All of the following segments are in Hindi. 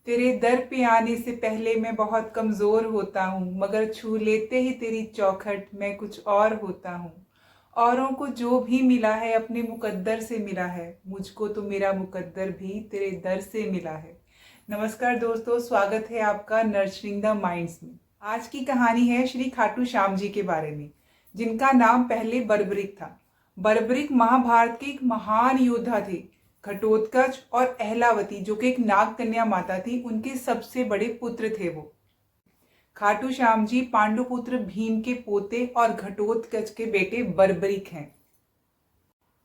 तेरे दर पे आने से पहले मैं बहुत कमज़ोर होता हूँ, मगर छू लेते ही तेरी चौखट मैं कुछ और होता हूँ। औरों को जो भी मिला है अपने मुकद्दर से मिला है, मुझको तो मेरा मुकद्दर भी तेरे दर से मिला है। नमस्कार दोस्तों, स्वागत है आपका नर्चरिंग द माइंड्स में। आज की कहानी है श्री खाटू श्याम जी के बारे में, जिनका नाम पहले बर्बरिक था। बर्बरिक महाभारत के एक महान योद्धा थे। घटोत्कच और अहलावती, जो कि एक नाग कन्या माता थी, उनके सबसे बड़े पुत्र थे वो। खाटू श्याम जी पांडुपुत्र भीम के पोते और घटोत्कच के बेटे बर्बरिक हैं।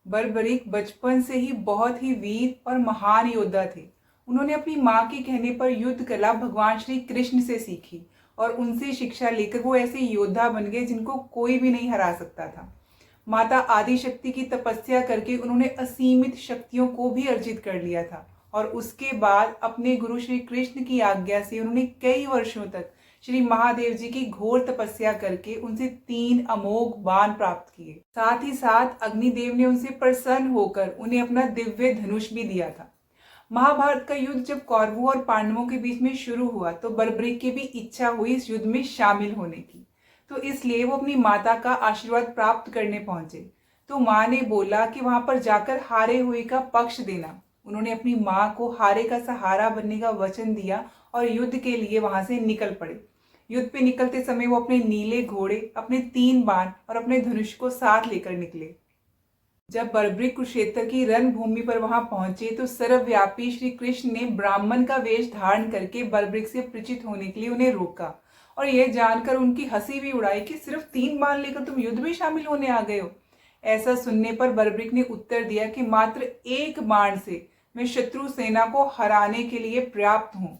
बर्बरिक बचपन से ही बहुत ही वीर और महान योद्धा थे। उन्होंने अपनी माँ के कहने पर युद्ध कला भगवान श्री कृष्ण से सीखी और उनसे शिक्षा लेकर वो ऐसे योद्धा बन गए जिनको कोई भी नहीं हरा सकता था। माता आदिशक्ति की तपस्या करके उन्होंने असीमित शक्तियों को भी अर्जित कर लिया था और उसके बाद अपने गुरु श्री कृष्ण की आज्ञा से उन्होंने कई वर्षों तक श्री महादेव जी की घोर तपस्या करके उनसे 3 अमोघ बाण प्राप्त किए। साथ ही साथ अग्निदेव ने उनसे प्रसन्न होकर उन्हें अपना दिव्य धनुष भी दिया था। महाभारत का युद्ध जब कौरवों और पांडवों के बीच में शुरू हुआ तो बर्बरिक की भी इच्छा हुई इस युद्ध में शामिल होने की, तो इसलिए वो अपनी माता का आशीर्वाद प्राप्त करने पहुंचे। तो माँ ने बोला कि वहां पर जाकर हारे हुए का पक्ष देना। उन्होंने अपनी माँ को हारे का सहारा बनने का वचन दिया और युद्ध के लिए वहां से निकल पड़े। युद्ध पे निकलते समय वो अपने नीले घोड़े, अपने 3 बाण और अपने धनुष को साथ लेकर निकले। जब बर्बरिक कुरुक्षेत्र की रणभूमि पर वहां पहुंचे तो सर्वव्यापी श्री कृष्ण ने ब्राह्मण का वेश धारण करके बर्बरिक से परिचित होने के लिए उन्हें रोका और यह जानकर उनकी हंसी भी उड़ाई कि सिर्फ 3 बाण लेकर तुम युद्ध में शामिल होने आ गए हो। ऐसा सुनने पर बर्बरिक ने उत्तर दिया कि मात्र 1 बाण से मैं शत्रु सेना को हराने के लिए पर्याप्त हूं।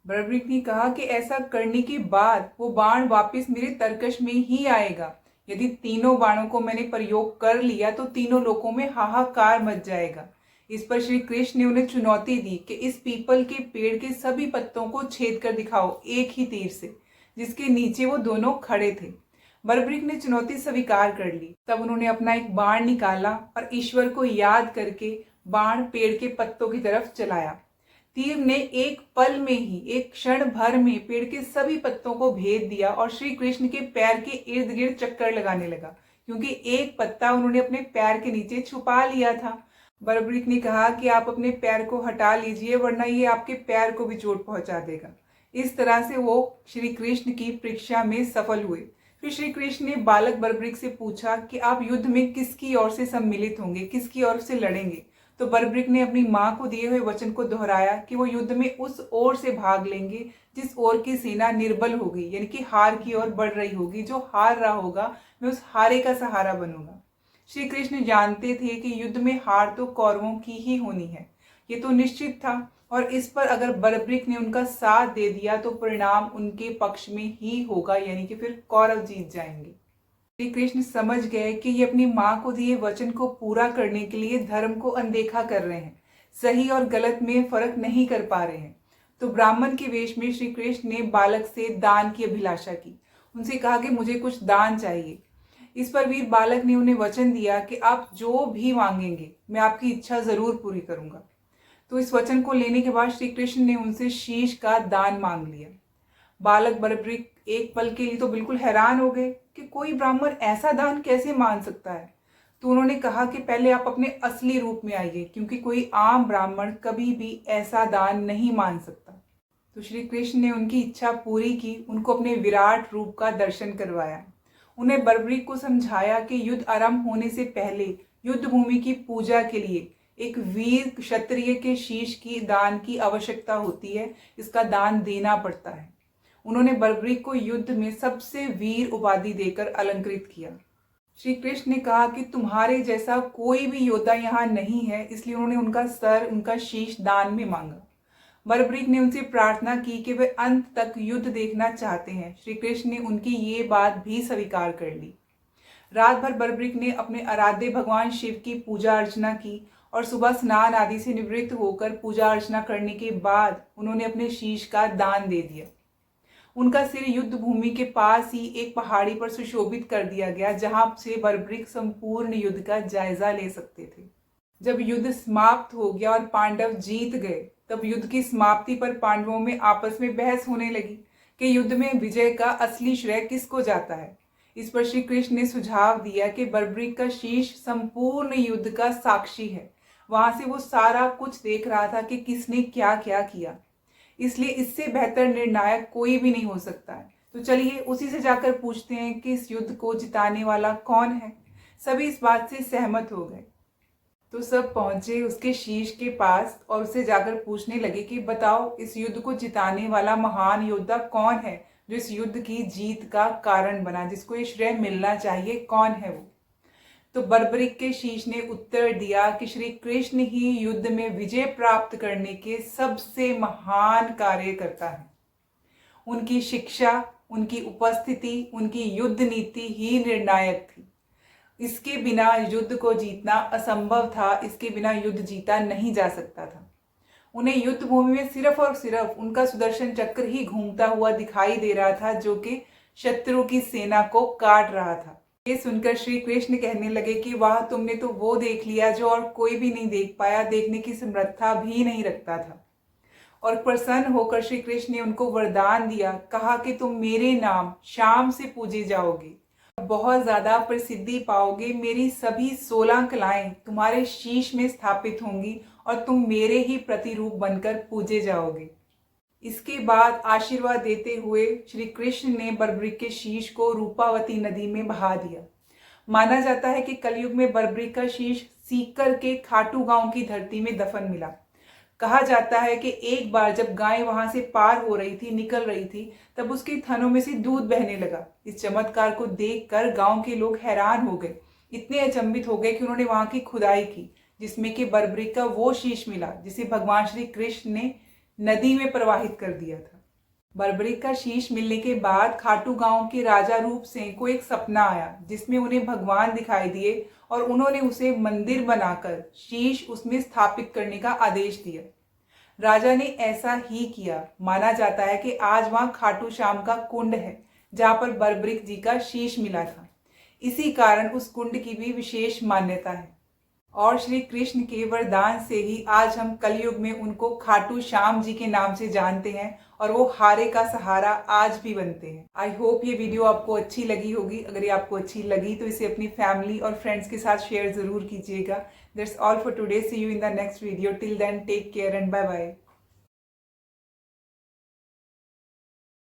बर्बरिक ने कहा कि ऐसा करने के बाद वो बाण वापस मेरे तरकश में ही आएगा। यदि 3 बाणों को मैंने प्रयोग कर लिया तो तीनों लोकों में हाहाकार मच जाएगा। इस पर श्री कृष्ण ने उन्हें चुनौती दी कि इस पीपल के पेड़ के सभी पत्तों को छेद कर दिखाओ एक ही तीर से, जिसके नीचे वो दोनों खड़े थे। बर्बरिक ने चुनौती स्वीकार कर ली। तब उन्होंने अपना एक बाण निकाला और ईश्वर को याद करके बाण पेड़ के पत्तों की तरफ चलाया। तीर ने एक पल में ही, एक क्षण भर में पेड़ के सभी पत्तों को भेद दिया और श्री कृष्ण के पैर के इर्द गिर्द चक्कर लगाने लगा, क्योंकि एक पत्ता उन्होंने अपने पैर के नीचे छुपा लिया था। बर्बरिक ने कहा कि आप अपने पैर को हटा लीजिए, वरना ये आपके पैर को भी चोट पहुंचा देगा। इस तरह से वो श्री कृष्ण की परीक्षा में सफल हुए। फिर श्री कृष्ण ने बालक बर्बरिक से पूछा कि आप युद्ध में किसकी ओर से सम्मिलित होंगे, किसकी ओर से लड़ेंगे। तो बर्बरिक ने अपनी माँ को दिए हुए वचन को दोहराया कि वो युद्ध में उस ओर से भाग लेंगे जिस ओर की सेना निर्बल होगी, यानी कि हार की ओर बढ़ रही होगी। जो हार रहा होगा मैं उस हारे का सहारा बनूंगा। श्री कृष्ण जानते थे कि युद्ध में हार तो कौरवों की ही होनी है, ये तो निश्चित था। और इस पर अगर बर्बरिक ने उनका साथ दे दिया तो परिणाम उनके पक्ष में ही होगा, यानी कि फिर कौरव जीत जाएंगे। श्री कृष्ण समझ गए कि ये अपनी माँ को दिए वचन को पूरा करने के लिए धर्म को अनदेखा कर रहे हैं, सही और गलत में फर्क नहीं कर पा रहे हैं। तो ब्राह्मण के वेश में श्री कृष्ण ने बालक से दान की अभिलाषा की। उनसे कहा कि मुझे कुछ दान चाहिए। इस पर वीर बालक ने उन्हें वचन दिया कि आप जो भी मांगेंगे मैं आपकी इच्छा जरूर पूरी करूंगा। तो इस वचन को लेने के बाद श्री कृष्ण ने उनसे शीश का दान मांग लिया। बालक बर्बरिक एक पल के लिए तो बिल्कुल हैरान हो गए कि कोई ब्राह्मण ऐसा दान कैसे मान सकता है। तो उन्होंने कहा कि पहले आप अपने असली रूप में आइए, क्योंकि कोई आम ब्राह्मण कभी भी ऐसा दान नहीं मान सकता। तो श्री कृष्ण ने उनकी इच्छा पूरी की, उनको अपने विराट रूप का दर्शन करवाया। उन्हें बर्बरिक को समझाया कि युद्ध आरंभ होने से पहले युद्ध भूमि की पूजा के लिए एक वीर क्षत्रिय के शीश की दान की आवश्यकता होती है, इसका दान देना पड़ता है। उन्होंने बर्बरिक को युद्ध में सबसे वीर उपाधि देकर अलंकृत किया। श्री कृष्ण ने कहा कि तुम्हारे जैसा कोई भी योद्धा यहाँ नहीं है, इसलिए उन्होंने उनका सर, उनका शीश दान में मांगा। बर्बरिक ने उनसे प्रार्थना की कि वे अंत तक युद्ध देखना चाहते हैं। श्री कृष्ण ने उनकी ये बात भी स्वीकार कर ली। रात भर बर्बरिक ने अपने आराध्य भगवान शिव की पूजा अर्चना की और सुबह स्नान आदि से निवृत्त होकर पूजा अर्चना करने के बाद उन्होंने अपने शीश का दान दे दिया। उनका सिर युद्ध भूमि के पास ही एक पहाड़ी पर सुशोभित कर दिया गया, जहां से बर्बरिक संपूर्ण युद्ध का जायजा ले सकते थे। जब युद्ध समाप्त हो गया और पांडव जीत गए तब युद्ध की समाप्ति पर पांडवों में आपस में बहस होने लगी कि युद्ध में विजय का असली श्रेय किसको जाता है। इस पर श्री कृष्ण ने सुझाव दिया कि बर्बरीक का शीश संपूर्ण युद्ध का साक्षी है। वहां से वो सारा कुछ देख रहा था कि किसने क्या क्या किया, इसलिए इससे बेहतर निर्णायक कोई भी नहीं हो सकता है। तो चलिए उसी से जाकर पूछते हैं कि इस युद्ध को जिताने वाला कौन है। सभी इस बात से सहमत हो गए। तो सब पहुंचे उसके शीश के पास और उससे जाकर पूछने लगे कि बताओ, इस युद्ध को जिताने वाला महान योद्धा कौन है, जो इस युद्ध की जीत का कारण बना, जिसको ये श्रेय मिलना चाहिए, कौन है वो। तो बर्बरीक के शीश ने उत्तर दिया कि श्री कृष्ण ही युद्ध में विजय प्राप्त करने के सबसे महान कार्य करता है। उनकी शिक्षा, उनकी उपस्थिति, उनकी युद्ध नीति ही निर्णायक थी। इसके बिना युद्ध को जीतना असंभव था, इसके बिना युद्ध जीता नहीं जा सकता था। उन्हें युद्ध भूमि में सिर्फ और सिर्फ उनका सुदर्शन चक्र ही घूमता हुआ दिखाई दे रहा था, जो कि शत्रु की सेना को काट रहा था। ये सुनकर श्री कृष्ण कहने लगे कि वाह, तुमने तो वो देख लिया जो और कोई भी नहीं देख पाया, देखने की समर्था भी नहीं रखता था। और प्रसन्न होकर श्री कृष्ण ने उनको वरदान दिया, कहा कि तुम मेरे नाम शाम से पूजे जाओगे, बहुत ज्यादा प्रसिद्धि पाओगे। मेरी सभी 16 कलाएं तुम्हारे शीश में स्थापित होंगी और तुम मेरे ही प्रतिरूप बनकर पूजे जाओगे। इसके बाद आशीर्वाद देते हुए श्री कृष्ण ने बर्बरीक के शीश को रूपावती नदी में बहा दिया। माना जाता है कि कलयुग में बर्बरीक का शीश सीकर के खाटू गांव की धरती में दफन मिला। कहा जाता है कि एक बार जब गाय वहां से पार हो रही थी, निकल रही थी, तब उसके थनों में से दूध बहने लगा। इस चमत्कार को देखकर गांव के लोग हैरान हो गए, इतने अचंभित हो गए कि उन्होंने वहां की खुदाई की, जिसमें कि बर्बरीक का वो शीश मिला जिसे भगवान श्री कृष्ण ने नदी में प्रवाहित कर दिया था। बर्बरीक का शीश मिलने के बाद खाटू गांव के राजा रूप सिंह को एक सपना आया, जिसमें उन्हें भगवान दिखाई दिए और उन्होंने उसे मंदिर बनाकर शीश उसमें स्थापित करने का आदेश दिया। राजा ने ऐसा ही किया। माना जाता है कि आज वहां खाटू श्याम का कुंड है, जहां पर बर्बरीक जी का शीश मिला था। इसी कारण उस कुंड की भी विशेष मान्यता है। और श्री कृष्ण के वरदान से ही आज हम कलयुग में उनको खाटू श्याम जी के नाम से जानते हैं और वो हारे का सहारा आज भी बनते हैं। आई होप ये वीडियो आपको अच्छी लगी होगी। अगर ये आपको अच्छी लगी तो इसे अपनी फैमिली और फ्रेंड्स के साथ शेयर जरूर कीजिएगा। That's all for today. See you in the next video. Till then take care and bye bye.